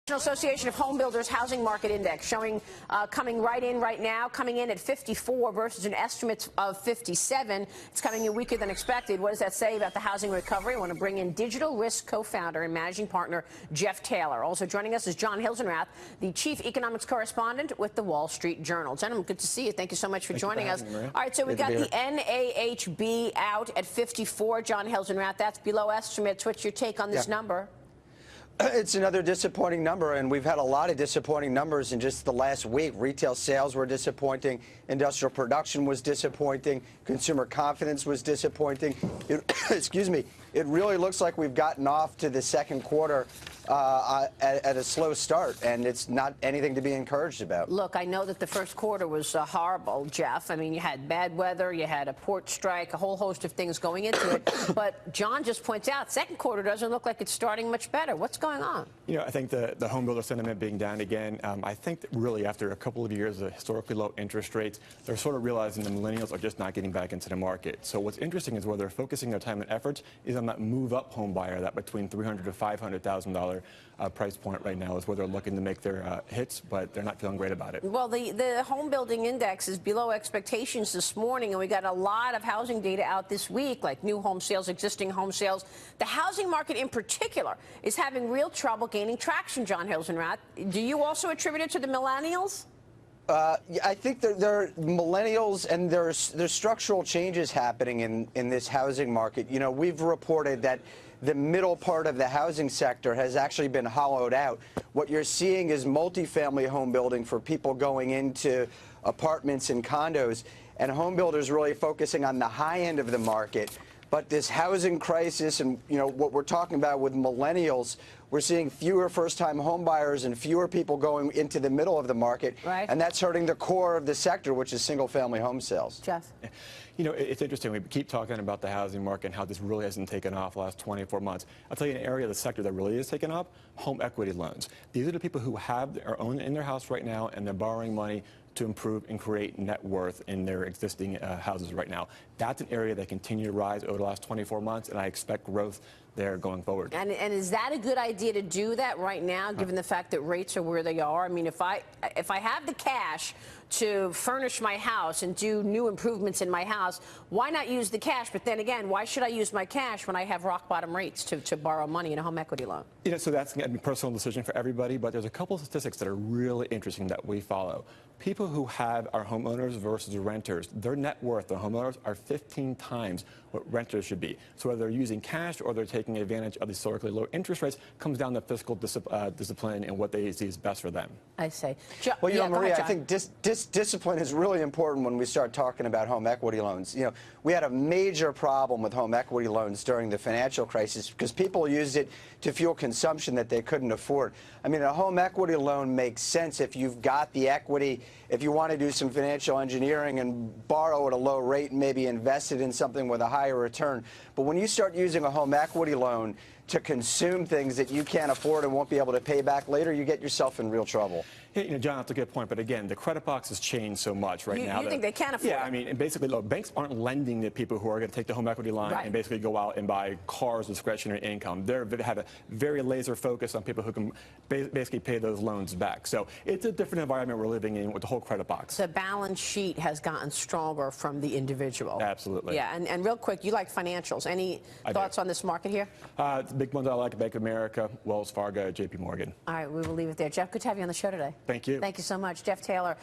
National Association of Homebuilders Housing Market Index showing coming in at 54 versus an estimate of 57. It's coming in weaker than expected. What does that say about the housing recovery? I want to bring in Digital Risk co-founder and managing partner Jeff Taylor. Also joining us is John Hilsenrath, the chief economics correspondent with the Wall Street Journal. Gentlemen, good to see you. Thank you so much for joining us. All right, so we got the NAHB out at 54. John Hilsenrath, that's below estimates. What's your take on this number? It's another disappointing number, and we've had a lot of disappointing numbers in just the last week. Retail sales were disappointing. Industrial production was disappointing. Consumer confidence was disappointing. Excuse me. It really looks like we've gotten off to the second quarter at a slow start, and it's not anything to be encouraged about. Look, I know that the first quarter was horrible, Jeff. I mean, you had bad weather, you had a port strike, a whole host of things going into it. But John just points out, second quarter doesn't look like it's starting much better. What's going on? You know, I think the home builder sentiment being down again, I think that really after a couple of years of historically low interest rates, they're sort of realizing the millennials are just not getting back into the market. So what's interesting is where they're focusing their time and efforts is on that move-up home buyer, that between $300,000 to $500,000 price point right now is where they're looking to make their hits, but they're not feeling great about it. Well, the home building index is below expectations this morning, and we got a lot of housing data out this week, like new home sales, existing home sales. The housing market in particular is having real trouble gaining traction, John Hilsenrath. Do you also attribute it to the millennials? I think there are millennials, and there's structural changes happening in this housing market. You know, we've reported that the middle part of the housing sector has actually been hollowed out. What you're seeing is multifamily home building for people going into apartments and condos, and home builders really focusing on the high end of the market. But this housing crisis and, you know, what we're talking about with millennials, we're seeing fewer first-time home buyers and fewer people going into the middle of the market. Right. And that's hurting the core of the sector, which is single-family home sales. Jeff? You know, it's interesting. We keep talking about the housing market and how this really hasn't taken off the last 24 months. I'll tell you an area of the sector that really has taken off, home equity loans. These are the people who are owned in their house right now, and they're borrowing money to improve and create net worth in their existing houses right now. That's an area that continued to rise over the last 24 months, and I expect growth there going forward. And is that a good idea to do that right now, given the fact that rates are where they are? I mean, if I have the cash to furnish my house and do new improvements in my house, why not use the cash? But then again, why should I use my cash when I have rock bottom rates to borrow money in a home equity loan? You know, so that's going to be a personal decision for everybody, but there's a couple of statistics that are really interesting that we follow. People who are homeowners versus renters, their net worth, the homeowners, are 15 times what renters should be. So whether they're using cash or they're taking advantage of the historically low interest rates, comes down to fiscal discipline and what they see is best for them. I say. Well, you know, Maria, I think discipline is really important when we start talking about home equity loans. You know, we had a major problem with home equity loans during the financial crisis because people used it to fuel consumption that they couldn't afford. I mean, a home equity loan makes sense if you've got the equity, if you want to do some financial engineering and borrow at a low rate and maybe invest it in something with a higher return. But when you start using a home equity loan to consume things that you can't afford and won't be able to pay back later, you get yourself in real trouble. You know, John, that's a good point. But again, the credit box has changed so much right now. You think they can't afford it? Yeah, I mean, and basically, look, banks aren't lending to people who are going to take the home equity line and basically go out and buy cars with discretionary income. They have a very laser focus on people who can basically pay those loans back. So it's a different environment we're living in with the whole credit box. The balance sheet has gotten stronger from the individual. Absolutely. Yeah, and real quick, you like financials. Any thoughts on this market here? The big ones I like, Bank of America, Wells Fargo, JP Morgan. All right, we will leave it there. Jeff, good to have you on the show today. Thank you. Thank you so much. Jeff Taylor.